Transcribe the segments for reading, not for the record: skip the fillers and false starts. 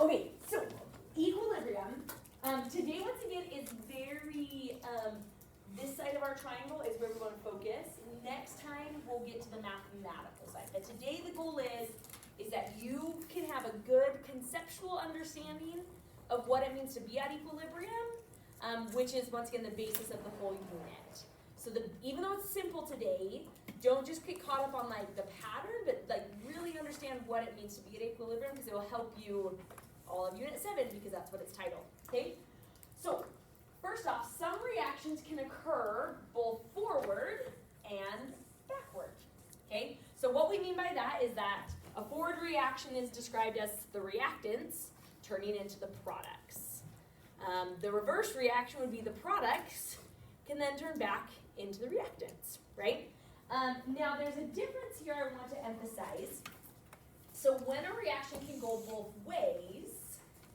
Okay, so equilibrium. Today, once again, is very, this side of our triangle is where we want to focus. Next time, we'll get to the mathematical side. But today, the goal is that you can have a good conceptual understanding of what it means to be at equilibrium, which is, once again, the basis of the whole unit. So even though it's simple today, don't just get caught up on like the pattern, but like really understand what it means to be at equilibrium, because it will help you all of Unit 7, because that's what it's titled, okay? So, first off, some reactions can occur both forward and backward, okay? So what we mean by that is that a forward reaction is described as the reactants turning into the products. The reverse reaction would be the products can then turn back into the reactants, right? Now there's a difference here I want to emphasize. So when a reaction can go both ways,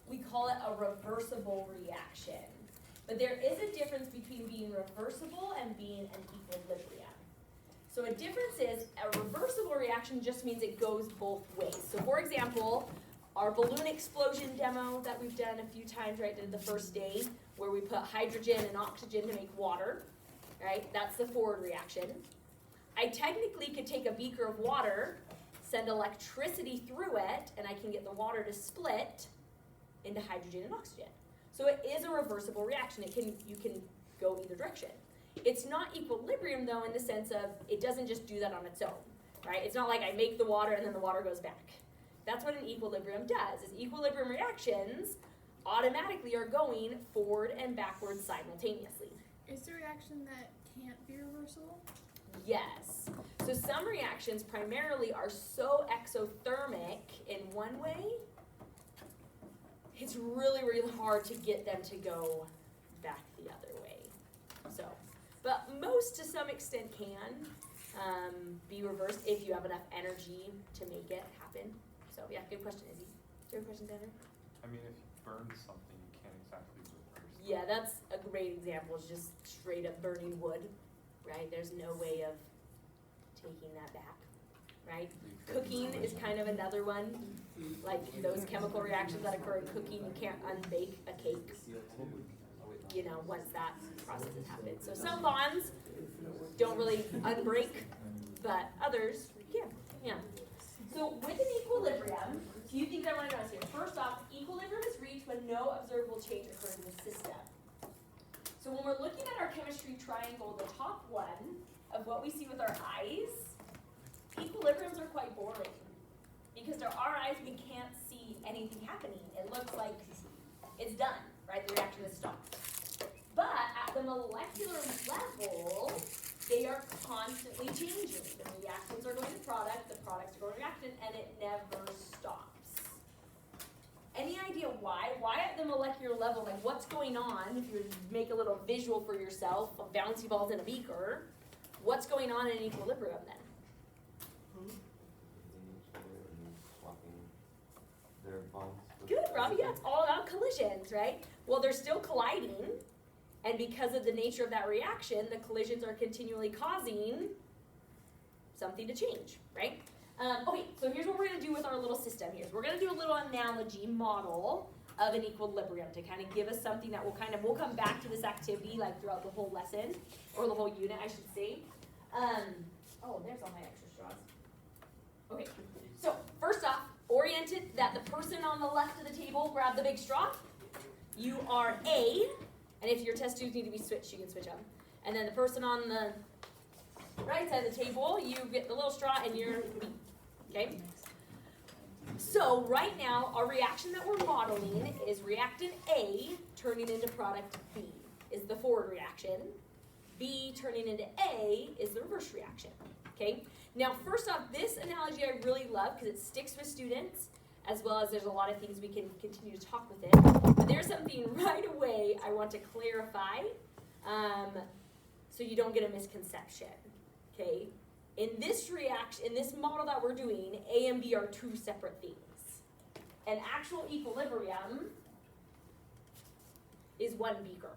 we call it a reversible reaction. But there is a difference between being reversible and being an equilibrium. So a difference is a reversible reaction just means it goes both ways. So for example, our balloon explosion demo that we've done a few times, right, did the first day, where we put hydrogen and oxygen to make water, right? That's the forward reaction. I technically could take a beaker of water, send electricity through it, and I can get the water to split into hydrogen and oxygen. So it is a reversible reaction. You can go either direction. It's not equilibrium though, in the sense of it doesn't just do that on its own, right? It's not like I make the water and then the water goes back. That's what an equilibrium does, is equilibrium reactions automatically are going forward and backward simultaneously. Is there a reaction that can't be reversible? Yes. So some reactions primarily are so exothermic in one way, it's really, really hard to get them to go back the other way. So, but most to some extent can be reversed if you have enough energy to make it happen. So yeah, good question, Izzy. Do you have a question, Tanner? I mean, if you burn something, you can't exactly reverse it. Yeah, that's a great example. It's just straight up burning wood, right? There's no way of taking that back, right? Cooking is kind of another one. Like those chemical reactions that occur in cooking, you can't unbake a cake, you know, once that process has happened. So some bonds don't really unbreak, but others can, yeah. So with an equilibrium, a few things I want to notice here. First off, equilibrium is reached when no observable change occurs in the system. So when we're looking at our chemistry triangle, the top one of what we see with our eyes, equilibriums are quite boring. Because to our eyes, we can't see anything happening. It looks like it's done, right? The reaction is stopped. But at the molecular level, they are constantly changing. The reactants are going to product, the products are going to reactant, and it never stops. Any idea why? Why at the molecular level, like what's going on, if you make a little visual for yourself of bouncy balls in a beaker, what's going on in equilibrium then? Good, Robbie, yeah, it's all about collisions, right? Well, they're still colliding, and because of the nature of that reaction, the collisions are continually causing something to change, right? Okay, so here's what we're going to do with our little system here. So we're going to do a little analogy model of an equilibrium to kind of give us something that we'll come back to this activity like throughout the whole lesson, or the whole unit, I should say. Oh, there's all my extra straws. Okay, so first off, oriented that the person on the left of the table grab the big straw. You are A, and if your test tubes need to be switched, you can switch them. And then the person on the right side of the table, you get the little straw and you're B. Okay? So right now, our reaction that we're modeling is reactant A turning into product B is the forward reaction. B turning into A is the reverse reaction. Okay? Now, first off, this analogy I really love because it sticks with students, as well as there's a lot of things we can continue to talk with it. But there's something right away I want to clarify so you don't get a misconception. Okay? In this reaction, in this model that we're doing, A and B are two separate things. An actual equilibrium is one beaker,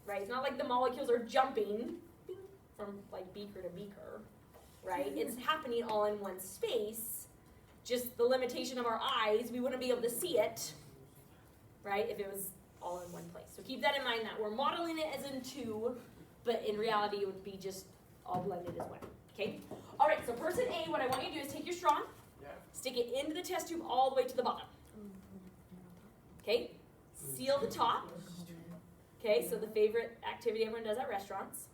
right? It's not like the molecules are jumping from like beaker to beaker, right? It's happening all in one space, just the limitation of our eyes, we wouldn't be able to see it, right, if it was all in one place. So keep that in mind that we're modeling it as in two, but in reality it would be just all blended as one, okay? All right, so person A, what I want you to do is take your straw, stick it into the test tube all the way to the bottom, okay? Seal the top, okay, so the favorite activity everyone does at restaurants,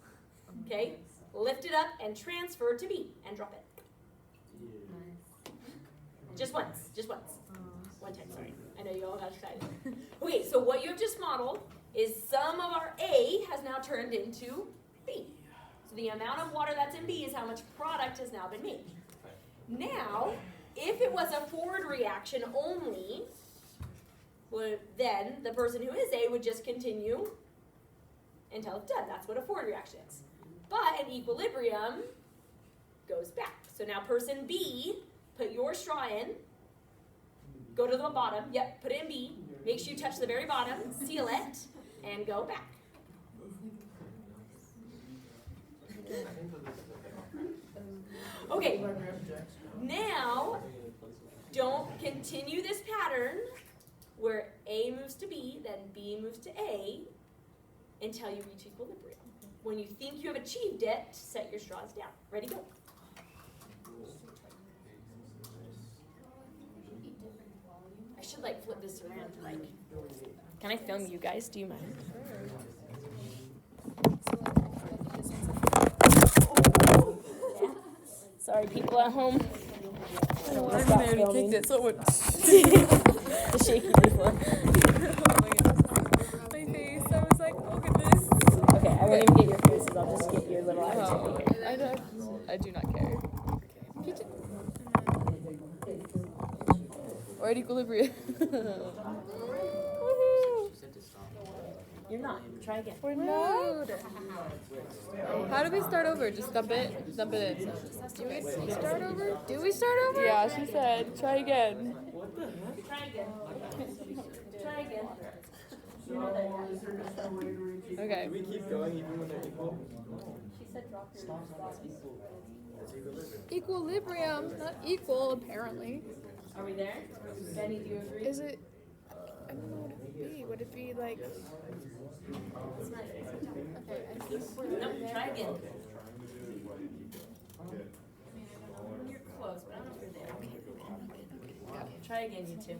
okay? Lift it up and transfer to B and drop it. Just once. One time, sorry. I know you all got excited. Okay, so what you have just modeled is some of our A has now turned into B. So the amount of water that's in B is how much product has now been made. Now, if it was a forward reaction only, then the person who is A would just continue until it's done. That's what a forward reaction is. But an equilibrium goes back. So now person B, put your straw in, go to the bottom, put it in B, make sure you touch the very bottom, seal it, and go back. Okay, now don't continue this pattern where A moves to B, then B moves to A, until you reach equilibrium. When you think you have achieved it, set your straws down. Ready, go. I should flip this around. Can I film you guys? Do you mind? Yeah. Sorry, people at home. I don't want to stop filming. Kicked it, so it went. The shaky before. My face, I was like, oh goodness. Okay, I won't even get your faces. I'll just get your little activity here. I do not care. Okay. We're at equilibrium. You're not. Try again. We're not. How do we start over? Just dump it? Dump it in. Do we start over? Do we start over? Yeah, she said. Try again. Try again. Try again. Okay. Do we keep going even when they're equal? She said drop your Equilibrium, not equal, apparently. Are we there? Benny, do you agree? Is it? I don't know what it would be. Would it be like? It's not easy. Okay, I think we're No, there. try again. You're close, but I don't know if you're there. Okay. Try again, you two.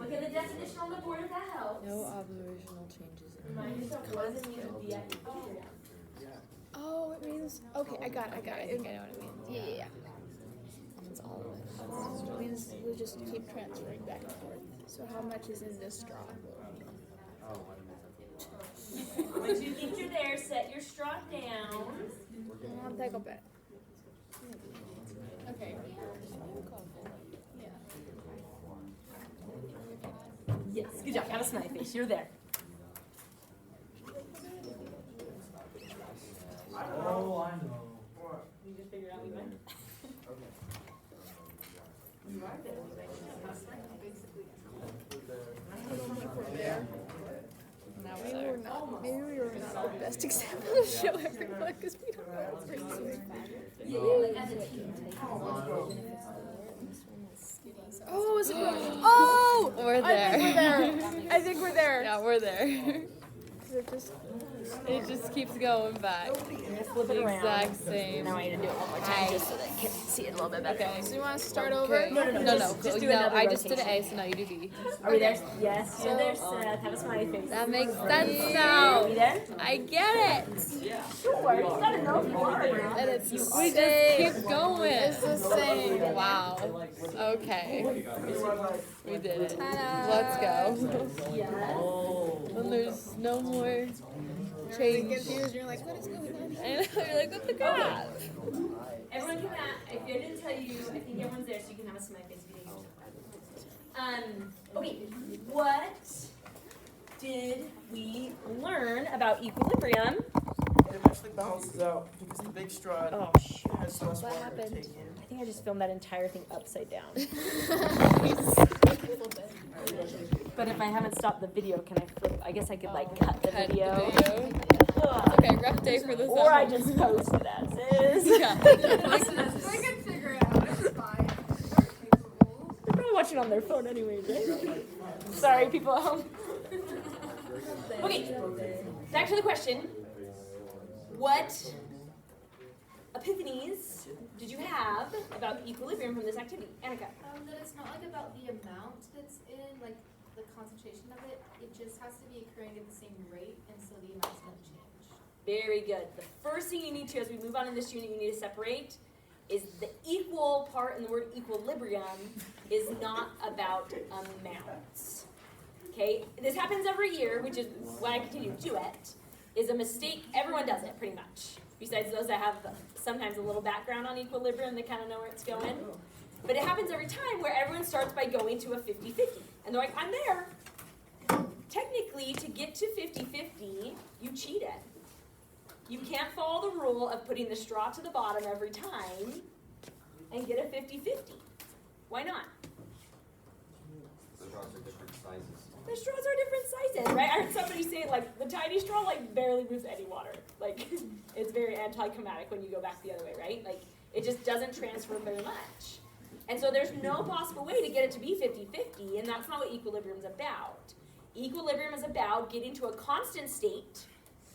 Look at the definition on the board if that helps. No observational changes. Remind yourself what does it mean to be at equilibrium? Oh, it means. Okay, I got it. I think I know what it means. Yeah. It's all of it. It means we just keep transferring back and forth. So how much is in this straw? Once you think you're there, set your straw down. I'll take a bit. Okay. Yeah. Yes, good job. Have a smiley face. You're there. Oh, I know. You just figured out we went? You are there. Now we're Maybe there. we're not. Maybe we were not the best example to show everyone because we don't know what's really. Yeah, like as a team. Oh, is it? Oh, We're there. I think we're there. Yeah, we're there. It just. It just keeps going back. Just flip it The around. exact same. Now I need to do it one more time just so that I can see it a little bit better. Okay. So you want to start over? Okay. No, just do another I just did rotation. an A, so now you do B. Are we there? Yes, you're there, Seth. Have a smiley face. That makes sense Are now. we there? I get it. Sure, you gotta know if you are or not. And it's We just keep going. It's the same. Wow. Okay. We did it. Ta-da. Let's go. Yes. When there's no more You're change. confused. You're like, what is going on here? And you're like, what the crap? Everyone can, if I didn't tell you, I think everyone's there, so you can have a smiley face if you didn't know. Okay, what did we learn about equilibrium? It eventually balances out because the big straw Oh, shoot. has less What water to happened? take in. I think I just filmed that entire thing upside down. But if I haven't stopped the video, can I flip? I guess I could cut the Cut video. the video. Ugh. Okay, rough day for this. Or I just post it as is. Yeah. on their phone anyways, right? Sorry, people at home. Okay, back to the question. What epiphanies did you have about equilibrium from this activity? Annika? That it's not like about the amount that's in, like the concentration of it. It just has to be occurring at the same rate, and so the amount's going to change. Very good. The first thing you need to, as we move on in this unit, you need to separate is the equal part in the word equilibrium is not about amounts. Okay? This happens every year, which is why I continue to do it, is a mistake. Everyone does it, pretty much. Besides those that have sometimes a little background on equilibrium, they kind of know where it's going. But it happens every time where everyone starts by going to a 50-50. And they're like, I'm there. Technically, to get to 50-50, you cheated. You can't follow the rule of putting the straw to the bottom every time and get a 50-50. Why not? The straws are different sizes. The straws are different sizes, right? I heard somebody say, like, the tiny straw, like, barely moves any water. Like, it's very anticlimactic when you go back the other way, right? Like, it just doesn't transfer very much. And so there's no possible way to get it to be 50-50, and that's not what equilibrium is about. Equilibrium is about getting to a constant state,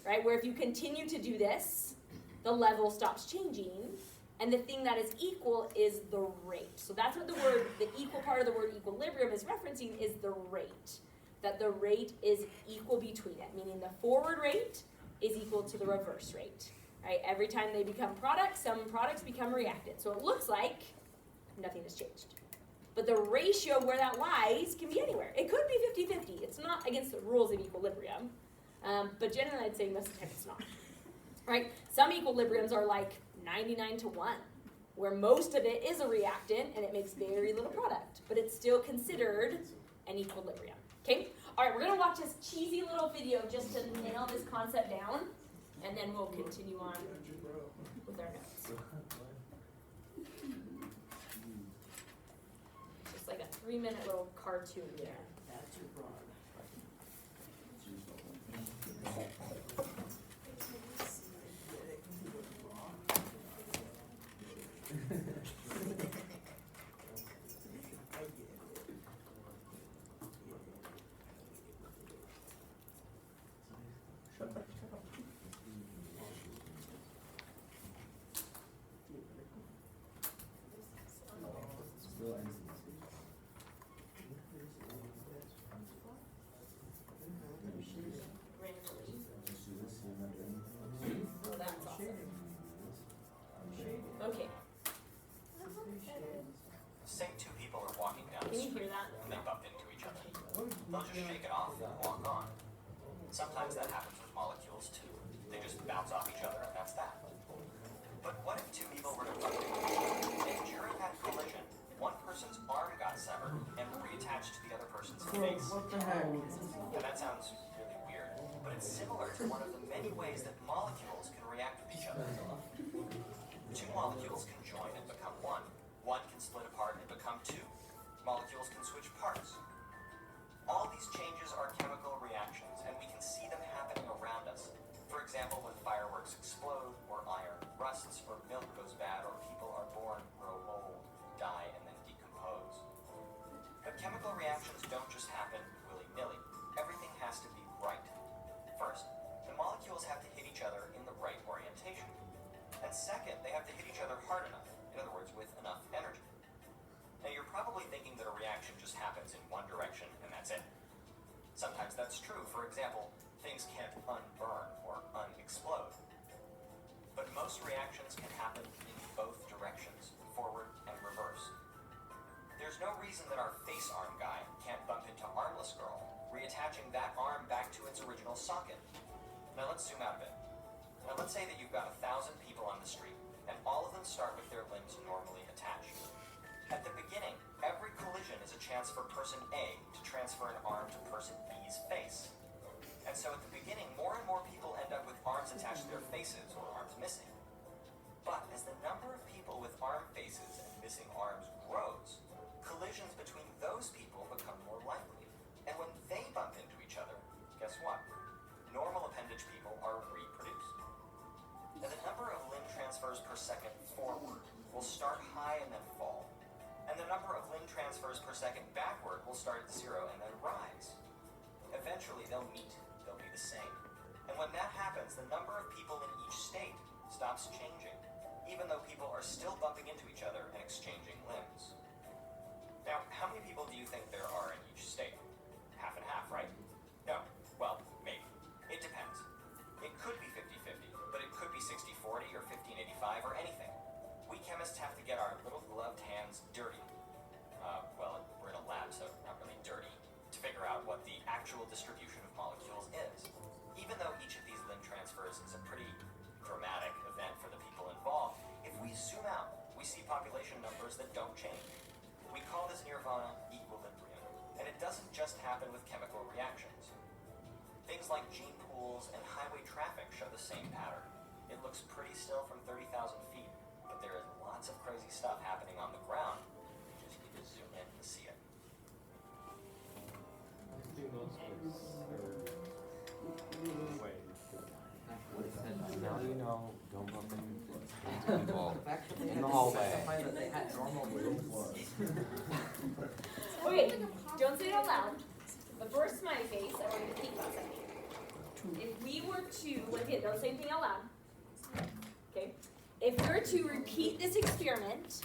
right, where if you continue to do this, the level stops changing, and the thing that is equal is the rate. So that's what the equal part of the word equilibrium is referencing, is the rate. That the rate is equal between it, meaning the forward rate is equal to the reverse rate, right? Every time they become products, some products become reactant. So it looks like nothing has changed. But the ratio of where that lies can be anywhere. It could be 50-50. It's not against the rules of equilibrium. But generally I'd say most of the time it's not. Right? Some equilibriums are like 99-1, where most of it is a reactant and it makes very little product. But it's still considered an equilibrium. Okay? Alright, we're going to watch this cheesy little video just to nail this concept down. And then we'll continue on with our notes. Just like a 3-minute little cartoon there. That's too broad. Oh, that's awesome. Okay. Say two people are walking down the Can you street hear that? and they bump into each other. They'll just shake it off and walk on. Sometimes that happens with molecules too. They just bounce off each other and that's that. But what if two people were to bump into each other and during that collision, one person's arm got severed and reattached to the other person's face? What the heck? Now that sounds really weird, but it's similar to one of the many ways that molecules can react with each other. Two molecules can join and become one. One can split apart and become two. Molecules can switch parts. All these changes are chemical reactions, and we can see them happening around us. For example, when fireworks explode, or iron rusts, or milk goes bad, or people are born, grow old, die, and then decompose. But chemical reactions don't just happen willy-nilly. Everything has to be right. First, the molecules have to hit each other in the right orientation. And second, they have to hit each other hard enough. In other words, with enough energy. Now you're probably thinking that a reaction just happens in one direction and that's it. Sometimes that's true. For example, things can't unburn or unexplode. But most reactions can happen in both directions, forward and reverse. There's no reason that our face arm guy can't bump into armless girl, reattaching that arm back to its original socket. Now let's zoom out a bit. Now let's say that you've got 1,000 people on the street, and all of them start with their limbs normally attached. At the beginning, every collision is a chance for person A to transfer an arm to person B's face. And so at the beginning, more and more people end up with arms attached to their faces or arms missing. But as the number of people with arm faces and missing arms grows, collisions between those people become more likely. And when they bump into each other, guess what? Normal appendage people are reproduced. Now the number of limb transfers per second forward will start high and then fall. And then number of Lin transfers per second backward will start at 0 and then rise. Eventually they'll meet, they'll be the same. And when that happens, the number of people in each state stops changing, even though people are still bumping into each other and exchanging limbs. Now, how many people do you think there are in each state? Half and half, right? No. Well, maybe. It depends. It could be 50-50, but it could be 60-40 or 15-85 or anything. We chemists have to get our little gloved hands dirty. Well, we're in a lab, so not really dirty, to figure out what the actual distribution of molecules is. Even though each of these limb transfers is a pretty dramatic event for the people involved, if we zoom out, we see population numbers that don't change. We call this nirvana equilibrium, and it doesn't just happen with chemical reactions. Things like gene pools and highway traffic show the same pattern. It looks pretty still from 30,000 feet, but there is lots of crazy stuff happening on the ground. You just need to zoom in to see it. Now you know, don't bump into people in the hallway. Okay, don't say it out loud, but for a smiley face, I want you to think about something. If we were to, once again, don't say anything out loud, okay? If we were to repeat this experiment,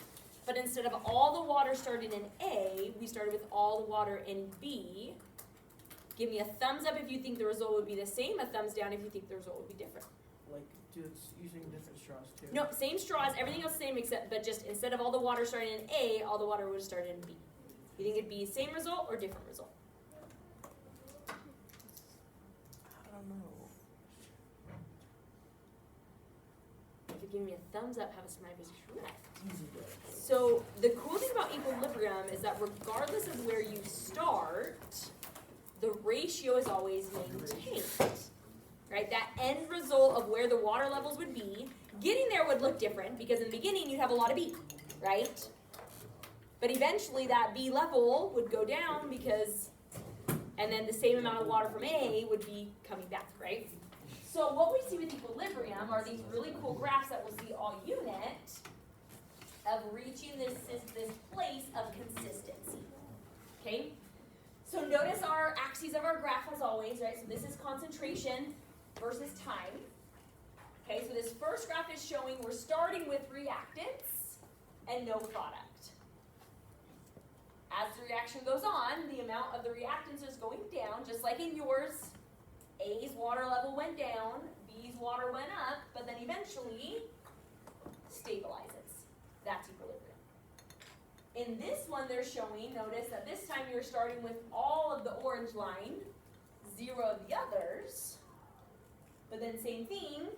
but instead of all the water started in A, we started with all the water in B, give me a thumbs up if you think the result would be the same, a thumbs down if you think the result would be different. Like, it's using different straws too. No, same straws, everything else same except, but just instead of all the water starting in A, all the water would have started in B. You think it'd be same result or different result? I don't know. If you give me a thumbs up, have a smiley face, correct. So the cool thing about equilibrium is that regardless of where you start, the ratio is always maintained. Right? That end result of where the water levels would be, getting there would look different because in the beginning you'd have a lot of B, right? But eventually that B level would go down because, and then the same amount of water from A would be coming back, right? So what we see with equilibrium are these really cool graphs that we'll see all unit of reaching this place of consistency, okay? So notice our axes of our graph as always, right? So this is concentration versus time. Okay, so this first graph is showing we're starting with reactants and no product. As the reaction goes on, the amount of the reactants is going down, just like in yours. A's water level went down, B's water went up, but then eventually stabilizes. That's equilibrium. In this one they're showing, notice that this time you're starting with all of the orange line, 0 of the others, but then same thing,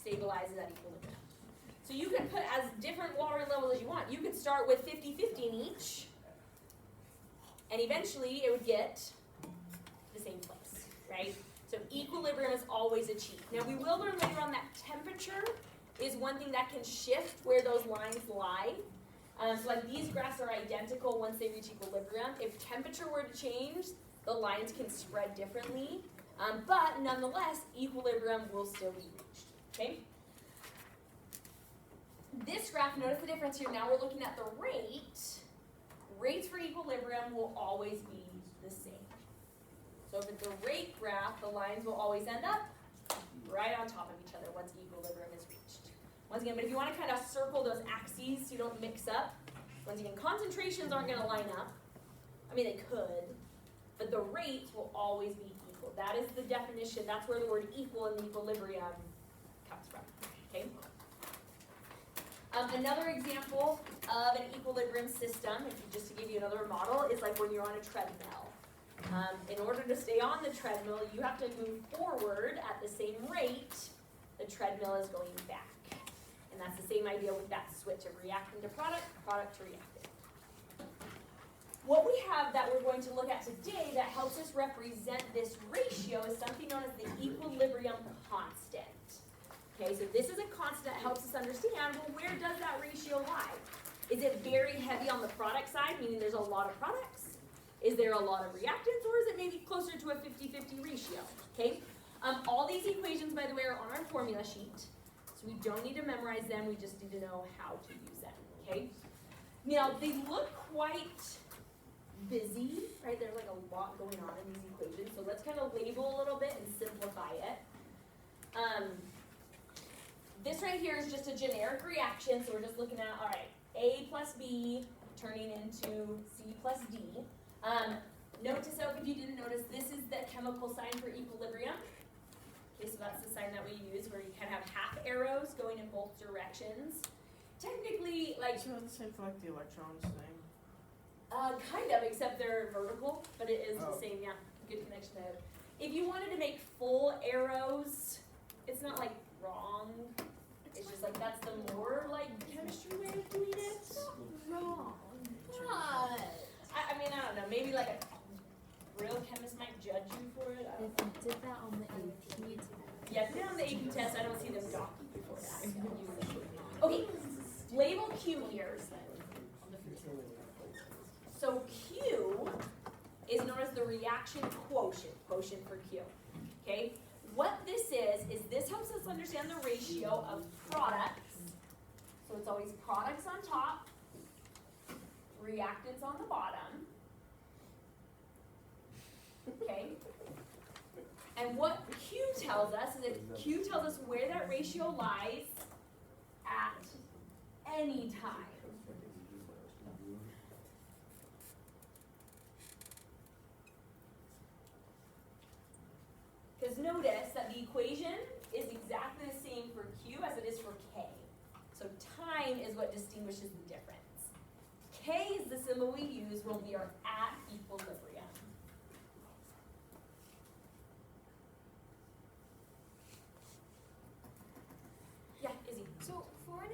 stabilizes at equilibrium. So you can put as different water levels as you want. You could start with 50-50 in each, and eventually it would get the same place, right? So equilibrium is always achieved. Now we will learn later on that temperature is one thing that can shift where those lines lie. So like these graphs are identical once they reach equilibrium. If temperature were to change, the lines can spread differently. But nonetheless, equilibrium will still be reached, okay? This graph, notice the difference here. Now we're looking at the rate. Rates for equilibrium will always be the same. So if it's a rate graph, the lines will always end up right on top of each other once equilibrium is reached. Once again, but if you want to kind of circle those axes so you don't mix up, once again, concentrations aren't going to line up. I mean, they could, but the rates will always be equal. That is the definition. That's where the word equal in the equilibrium comes from, okay? Another example of an equilibrium system, just to give you another model, is like when you're on a treadmill. In order to stay on the treadmill, you have to move forward at the same rate the treadmill is going back. And that's the same idea with that switch of reactant to product, product to reactant. What we have that we're going to look at today that helps us represent this ratio is something known as the equilibrium constant. Okay, so this is a constant that helps us understand, well, where does that ratio lie? Is it very heavy on the product side, meaning there's a lot of products? Is there a lot of reactants, or is it maybe closer to a 50-50 ratio? Okay, all these equations, by the way, are on our formula sheet. So we don't need to memorize them, we just need to know how to use them, okay? Now, they look quite busy, right? There's like a lot going on in these equations, so let's kind of label a little bit and simplify it. This right here is just a generic reaction, so we're just looking at, all right, A plus B turning into C plus D. Note to self, if you didn't notice, this is the chemical sign for equilibrium. Okay, so that's the sign that we use where you kind of have half arrows going in both directions. Technically, like, So it's the same for like the electrons thing. kind of, except they're vertical, but it is the Oh. same, yeah, good connection there. If you wanted to make full arrows, it's not like wrong, it's just like that's the more like chemistry way of doing it. Wrong. I mean, I don't know, maybe like a real chemist might judge you for it, I don't know. If you did that on the AP test. Yeah, if you're on the AP test, I don't see them dock you before that. Okay, label Q here. So Q is known as the reaction quotient for Q. Okay? What this is this helps us understand the ratio of products. So it's always products on top, reactants on the bottom. Okay? And what Q tells us is that Q tells us where that ratio lies at any time. Because notice that the equation is exactly the same for Q as it is for K. So time is what distinguishes the difference. K is the symbol we use when we are at equilibrium. Yeah, Izzy. So for an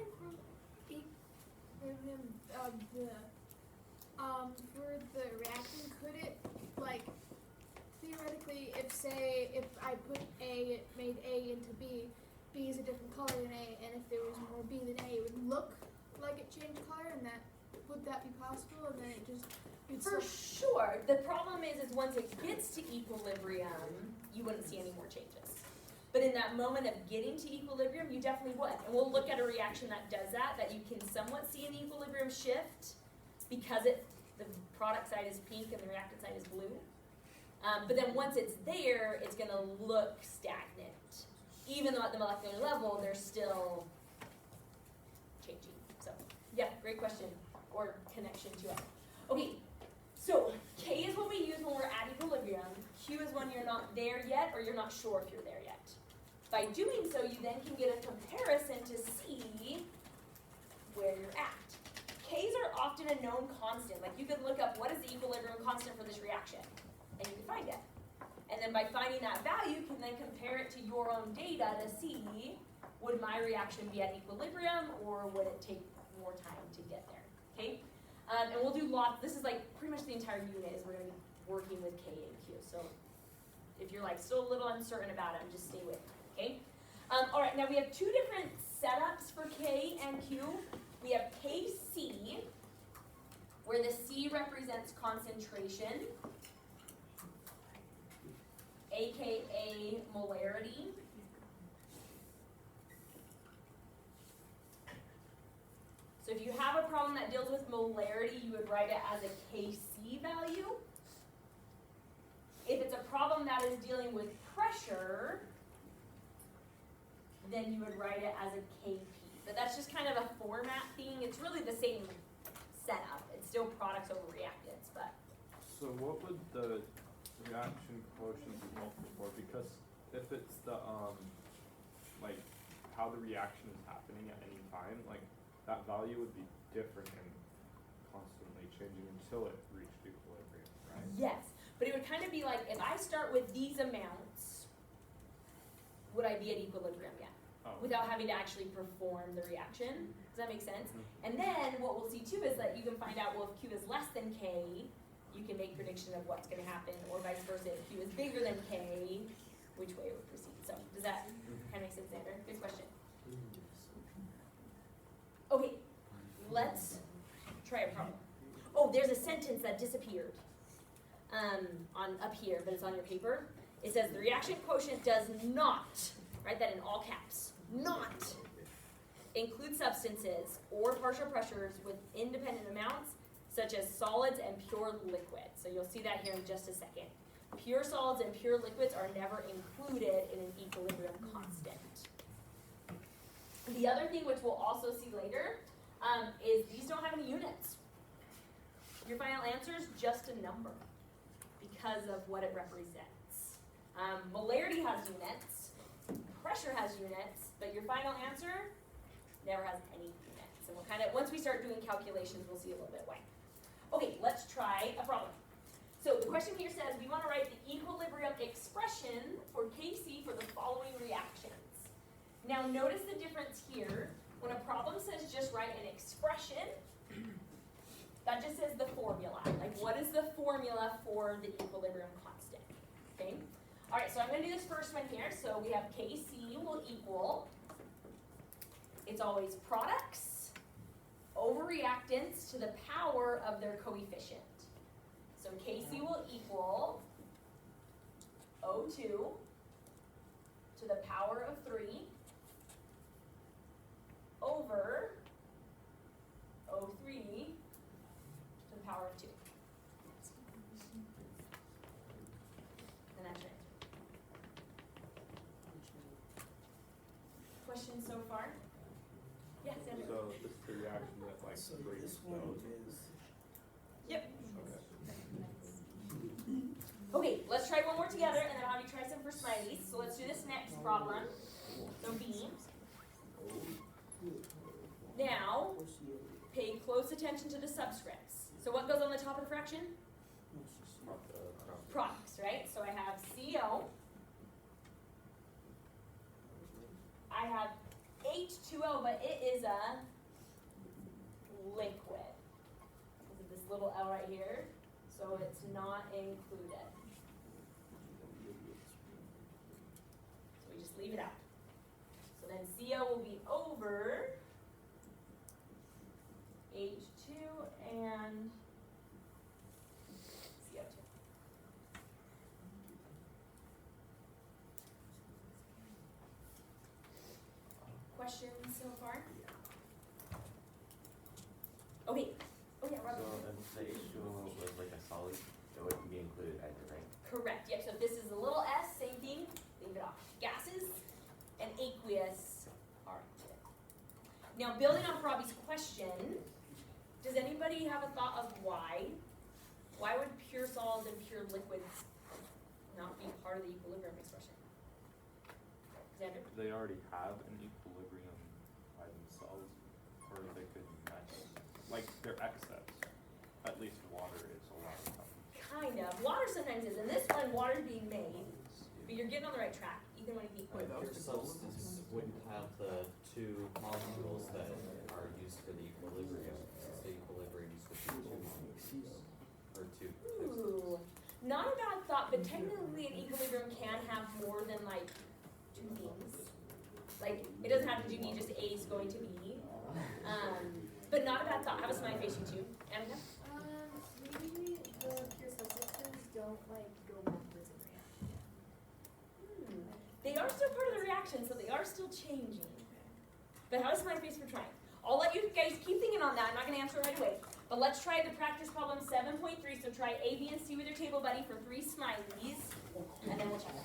equilibrium of for the reaction, could it like theoretically, if I put A, made A into B, B is a different color than A, and if there was more B than A, it would look like it changed color, and would that be possible? And then it just For sure. The problem is once it gets to equilibrium, you wouldn't see any more changes. But in that moment of getting to equilibrium, you definitely would. And we'll look at a reaction that does that you can somewhat see an equilibrium shift because the product side is pink and the reactant side is blue. But then once it's there, it's going to look stagnant. Even though at the molecular level, they're still changing. So, yeah, great question or connection to it. Okay, so K is what we use when we're at equilibrium. Q is when you're not there yet or you're not sure if you're there yet. By doing so, you then can get a comparison to see where you're at. K's are often a known constant. Like you could look up what is the equilibrium constant for this reaction, and you can find it. And then by finding that value, you can then compare it to your own data to see, would my reaction be at equilibrium or would it take more time to get there, okay? And we'll do lots, this is like pretty much the entire unit is we're gonna be working with K and Q. So if you're like still a little uncertain about it, just stay with me, okay? All right, now we have two different setups for K and Q. We have KC, where the C represents concentration, aka molarity. So if you have a problem that deals with molarity, you would write it as a Kc value. If it's a problem that is dealing with pressure, then you would write it as a Kp. But that's just kind of a format thing. It's really the same setup. It's still products over reactants, but. So what would the reaction quotient be multiple for? Because if it's the like how the reaction is happening at any time, like that value would be different and constantly changing until it reached equilibrium, right? Yes, but it would kind of be like if I start with these amounts, would I be at equilibrium yet? Oh. Without having to actually perform the reaction. Does that make sense? Mm-hmm. And then what we'll see too is that you can find out, well, if Q is less than K, you can make prediction of what's going to happen, or vice versa. If Q is bigger than K, which way it would proceed. So does that kind of make sense, Xander? Good question. Okay, let's try a problem. Oh, there's a sentence that disappeared on up here, but it's on your paper. It says the reaction quotient does not, write that in all caps, not include substances or partial pressures with independent amounts, such as solids and pure liquids. So you'll see that here in just a second. Pure solids and pure liquids are never included in an equilibrium constant. The other thing which we'll also see later is these don't have any units. Your final answer is just a number because of what it represents. Molarity has units, pressure has units, but your final answer never has any units. And we'll kind of, once we start doing calculations, we'll see a little bit why. Okay, let's try a problem. So the question here says we want to write the equilibrium expression for Kc for the following reactions. Now notice the difference here. When a problem says just write an expression, that just says the formula. Like, what is the formula for the equilibrium constant? Okay? All right, so I'm going to do this first one here. So we have Kc will equal, it's always products over reactants to the power of their coefficient. So Kc will equal O2 to the power of 3 over O3 to the power of 2. And that's your answer. Questions so far? Yes, Andrew. So this is the reaction that like So breaks this one those. is. Yep. Okay. Okay, let's try one more together, and then I'll have you try some for Smileys. So let's do this next problem. So B. Now, pay close attention to the subscripts. So what goes on the top of the fraction? Products, right? So I have CO. I have H2O, but it is a liquid. Because of this little L right here. So it's not included. So we just leave it out. So then CO will be over H2 and CO2. Questions so far? Okay. Oh yeah, Robert. So then the H2O was like a solid, it wouldn't be included either, right? Correct. Yep. So if this is a little s, same thing. Leave it off. Gases and aqueous are included. Now, building on Robbie's question, does anybody have a thought of why? Why would pure solids and pure liquids not be part of the equilibrium expression? Xander? They already have an equilibrium by themselves, or they could match it. Like they're excess. At least water is a lot of times. Kind of. Water sometimes is. In this one, water's being made, but you're getting on the right track. Ethan, what do you think? But pure substance wouldn't have the two molecules that are used for the equilibrium, since the equilibrium is between two molecules, or two. Ooh, not a bad thought, but technically an equilibrium can have more than like two things. Like, it doesn't have to be just A is going to B. But not a bad thought. Have a smiley face, you two. Annika? Maybe the pure substances don't like go backwards in reaction. They are still part of the reaction, so they are still changing. But have a smiley face for trying. I'll let you guys keep thinking on that. I'm not going to answer right away. But let's try the practice problem 7.3. So try A, B, and C with your table buddy for 3 smileys. And then we'll check it.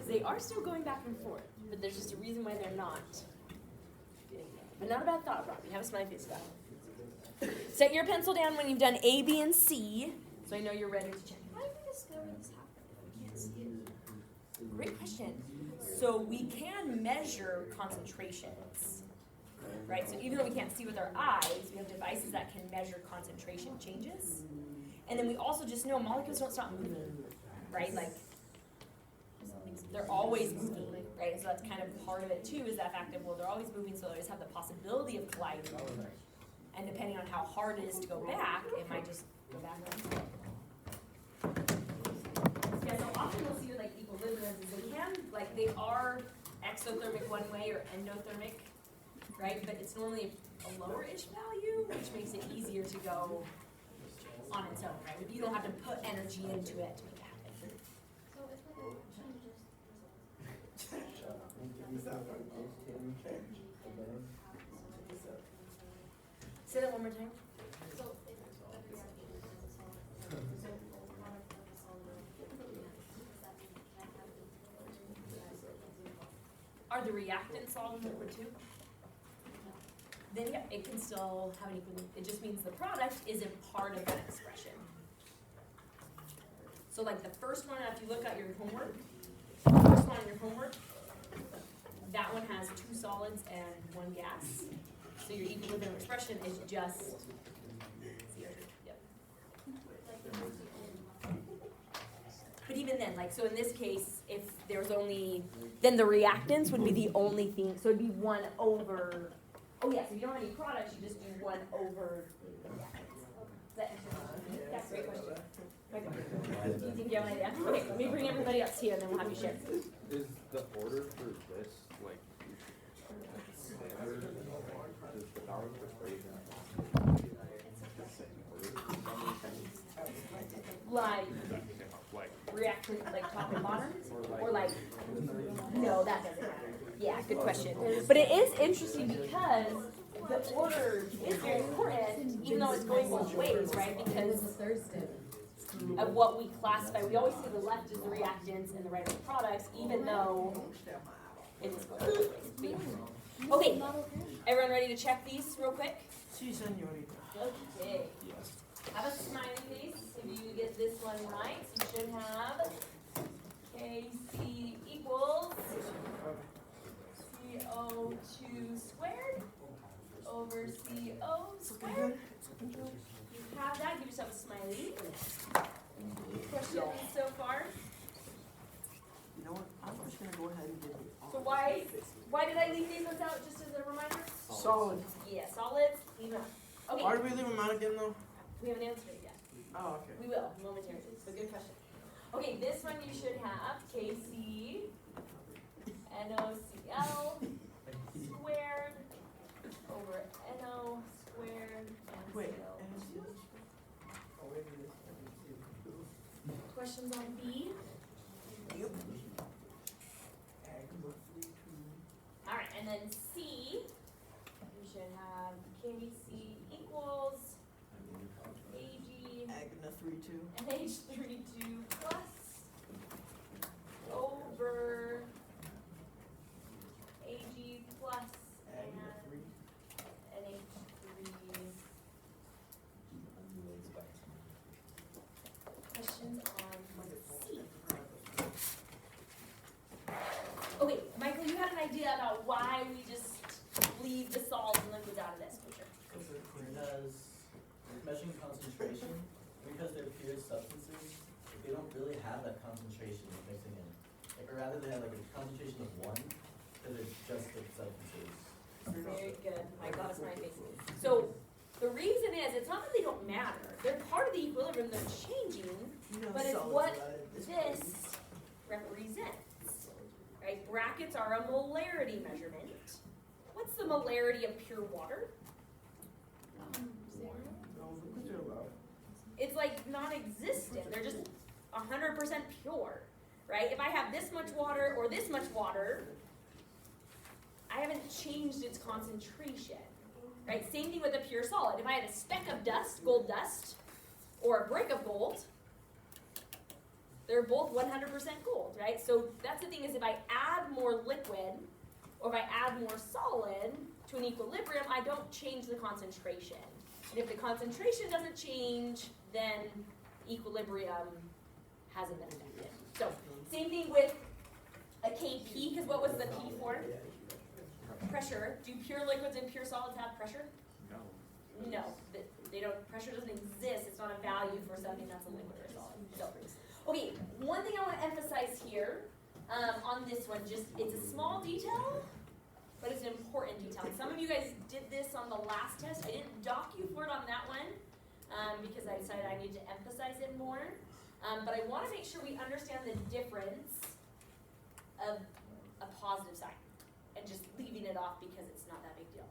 They are still going back and forth, but there's just a reason why they're not. But not a bad thought, Robbie. Have a smiley face about it. Set your pencil down when you've done A, B, and C, so I know you're ready to check. How did we discover this happened if we can't see it? Great question. So we can measure concentrations. right? So even though we can't see with our eyes, we have devices that can measure concentration changes. And then we also just know molecules don't stop moving, right? Like, they're always moving, right? So that's kind of part of it too, is that fact of, well, they're always moving, so they always have the possibility of colliding. And depending on how hard it is to go back, it might just go back. Yeah, so often we'll see with like equilibriums is they can, like they are exothermic one way or endothermic, right? But it's normally a lower-ish value, which makes it easier to go on its own, right? You don't have to put energy into it to make it happen. So if the reaction Say that one more time. so if the reaction is a solid, so both product of a solid does that mean it can't have Are the reactants solid in liquid too? Then yeah, it can still have an equilibrium. It just means the product isn't part of that expression. So like the first one, if you look at your homework, the first one in your homework, that one has 2 solids and 1 gas. So your equilibrium expression is just, yep. But even then, like, so in this case, if there's only, then the reactants would be the only thing, so it'd be 1 over, oh yeah, so if you don't have any products, you just do 1 over the reactants. Does that answer your question? That's a great question. Okay. Do you think you have an idea? Okay, let me bring everybody up to you and then we'll have you share. Is the order for this like standard? Is the value for equation the same order? Like reactant, like top and bottom, or like no, that doesn't matter. Yeah, good question. But it is interesting because the order is very important, even though it's going both ways, right? Because of what we classify. We always see the left as the reactants and the right as the products, even though it's going both ways. But yeah. Okay, everyone ready to check these real quick? Sí, señorita. Okay. Have a smiley face if you get this one right. You should have KC equals CO2 squared over CO squared. You have that. Give yourself a smiley. Questions so far? You know what? I'm just gonna go ahead and give it. So why did I leave these ones out? Just as a reminder. Solid. Yeah, solids. Leave them out. Okay. Why do we leave them out again though? We haven't answered it yet. Oh, okay. We will momentarily. So good question. Okay, this one you should have KC NOCl squared over NO squared and Wait. CO2. Questions on B? Yep. Alright, and then C, you should have KC equals AG Agna 3-2. NH32 plus over AG plus and NH3. Questions on C? Okay, Michael, you had an idea about why we just leave the solids and liquids out of this picture. Because measuring concentration, because they're pure substances, they don't really have that concentration mixing in. Like, or rather, they have like a concentration of 1, because they're just like substances. Very good. Michael, that's my face. So the reason is, it's not that they don't matter. They're part of the equilibrium. They're changing, but it's what this represents. Right? Brackets are a molarity measurement. What's the molarity of pure water? 0. It's like non-existent. They're just 100% pure, right? If I have this much water or this much water, I haven't changed its concentration, right? Same thing with a pure solid. If I had a speck of dust, gold dust, or a brick of gold, they're both 100% gold, right? So that's the thing is if I add more liquid or if I add more solid to an equilibrium, I don't change the concentration. And if the concentration doesn't change, then equilibrium hasn't been affected. So same thing with a KP, because what was the P for? pressure. Do pure liquids and pure solids have pressure? No. No, they don't, pressure doesn't exist, it's not a value for something that's a liquid or solid. So, okay, one thing I want to emphasize here, on this one, just, it's a small detail, but it's an important detail. Some of you guys did this on the last test, I didn't dock you for it on that one, because I decided I need to emphasize it more. But I want to make sure we understand the difference of a positive sign, and just leaving it off because it's not that big deal.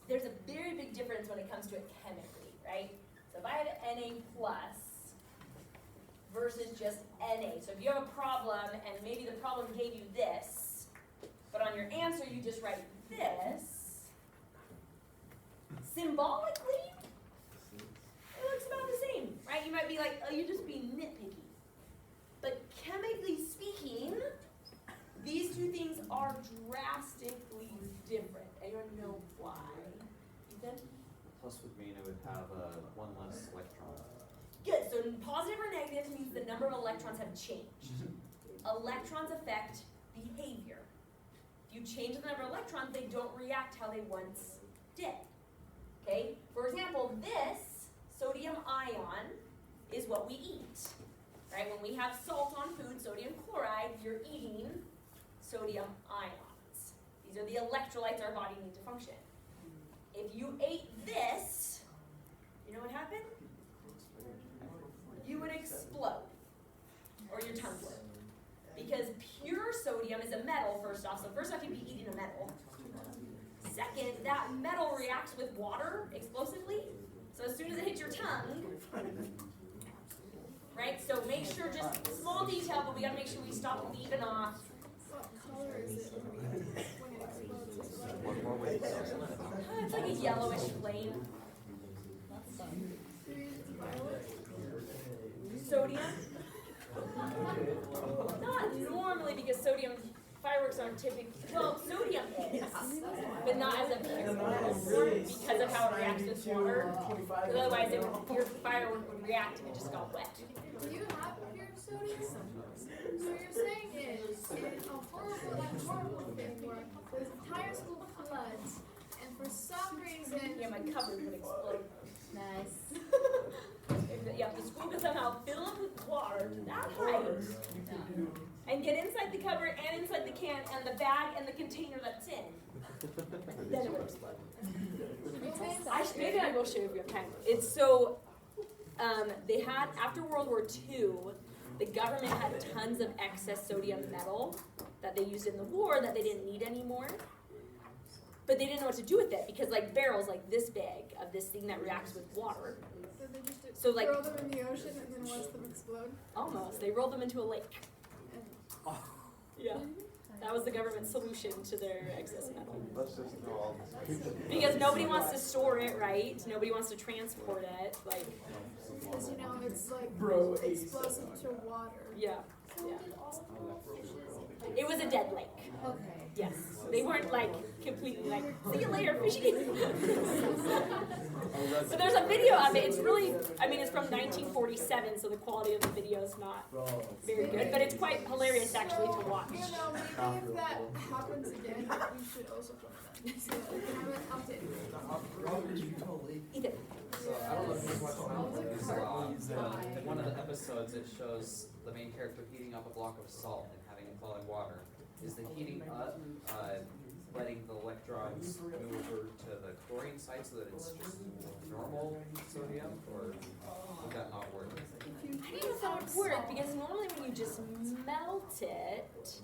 There's a very big difference when it comes to it chemically, right? So if I have Na plus versus just Na, so if you have a problem and maybe the problem gave you this, but on your answer you just write this, symbolically, it looks about the same, right? You might be like, oh, you're just being nitpicky. But chemically speaking, these two things are drastically different. Anyone know why? Ethan? Plus would mean it would have one less electron. Good, so positive or negative means the number of electrons have changed. Electrons affect behavior. If you change the number of electrons, they don't react how they once did. Okay? For example, this sodium ion is what we eat. Right? When we have salt on food, sodium chloride, you're eating sodium ions. These are the electrolytes our body need to function. If you ate this, you know what happened? You would explode, or your tongue would. Because pure sodium is a metal, first off, so first off you'd be eating a metal. Second, that metal reacts with water explosively, so as soon as it hits your tongue, right, so make sure, just small detail, but we gotta make sure we stop leaving off. What color is it when it explodes? One more way. It's like a yellowish flame. Sodium? Not normally, because sodium fireworks aren't typically, well, sodium is, but not as a pure form because of how it reacts with water. Because otherwise, your firework would react and it just got wet. Do you have pure sodium? So you're saying is in a horrible thing where there's entire school floods, and for some reason, Yeah, my cupboard would explode. Nice. Yeah, the school could somehow fill up with water to that height and get inside the cupboard and inside the can and the bag and the container that's in. Then it would explode. Maybe I will show you if we have time. It's so, they had, after World War II, the government had tons of excess sodium metal that they used in the war that they didn't need anymore. But they didn't know what to do with it because like barrels like this big of this thing that reacts with water. so they just So, like- throw them in the ocean and then watch them explode. Almost. They rolled them into a lake. Yeah. That was the government's solution to their excess metal. Let's just throw all this. Because nobody wants to store it, right? Nobody wants to transport it. Like, Because you know it's like explosive to water. yeah. So Yeah. did all the fishes? It was a dead lake. Okay. Yes. They weren't like completely like, see you later, fishy. But there's a video of it. It's really, I mean, it's from 1947, so the quality of the video is not very good, but it's quite hilarious actually to watch. You know, maybe if that happens again, we should also put that. So we can have it updated. Ethan. In one of the episodes, it shows the main character heating up a block of salt and having it boil in water. Is the heating up letting the electrons move over to the chlorine side so that it's just normal sodium, or would that not work? I don't know if that would work, because normally when you just melt it,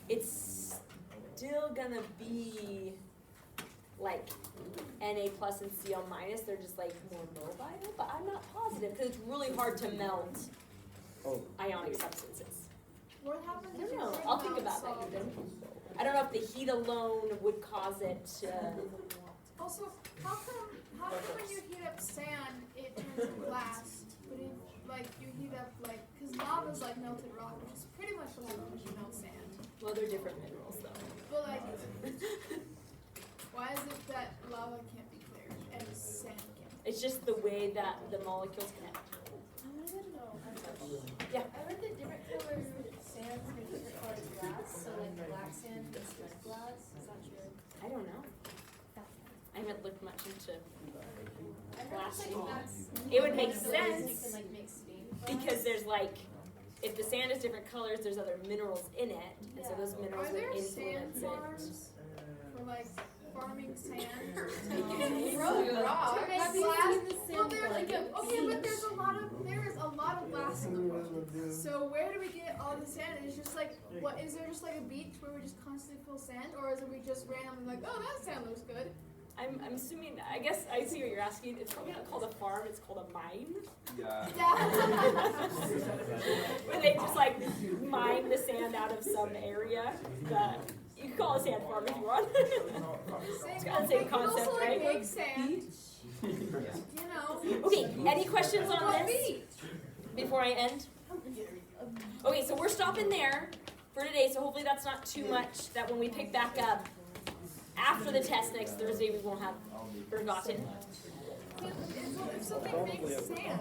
it's still gonna be like Na plus and Cl minus. They're just like more mobile, but I'm not positive because it's really hard to melt ionic substances. What happens I if don't you know. bring I'll think out about that, salt? Ethan. I don't know if the heat alone would cause it to. Also, how come when you heat up sand, it turns to glass? But if like you heat up like, cause lava's like melted rock, which is pretty much what happens when you melt sand. Well, they're different minerals though. But like, why is it that lava can't be clear and sand can't? It's just the way that the molecules connect. didn't know. Yeah. I read that different colored sands make different colored glass, so like black sand makes red glass. Is that true? I don't know. I haven't looked much into I heard glass. it's like that's. It would make one of the ways sense You can like make stained glass. because there's like, if the sand is different colors, there's other minerals in it, and so those minerals Are would there sand influence it. farms for like farming sand? Road rock. To make Have you glass? seen the sand Well, there's like bucket? okay, but there is a lot of glass in the world. So where do we get all the sand? It's just like, what is there just like a beach where we just constantly fill sand, or is it we just randomly like, oh, that sand looks good? I'm assuming, I guess I see what you're asking. It's probably not called a farm, it's called a mine. Yeah. Where they just like mine the sand out of some area. You can call it a sand farm if you want. It's got the same We can also concept, like right? make sand. You know. Okay, any questions on What this beach? before I end? Okay, so we're stopping there for today, so hopefully that's not too much, that when we pick back up after the test next Thursday, we won't have forgotten. If something makes sand,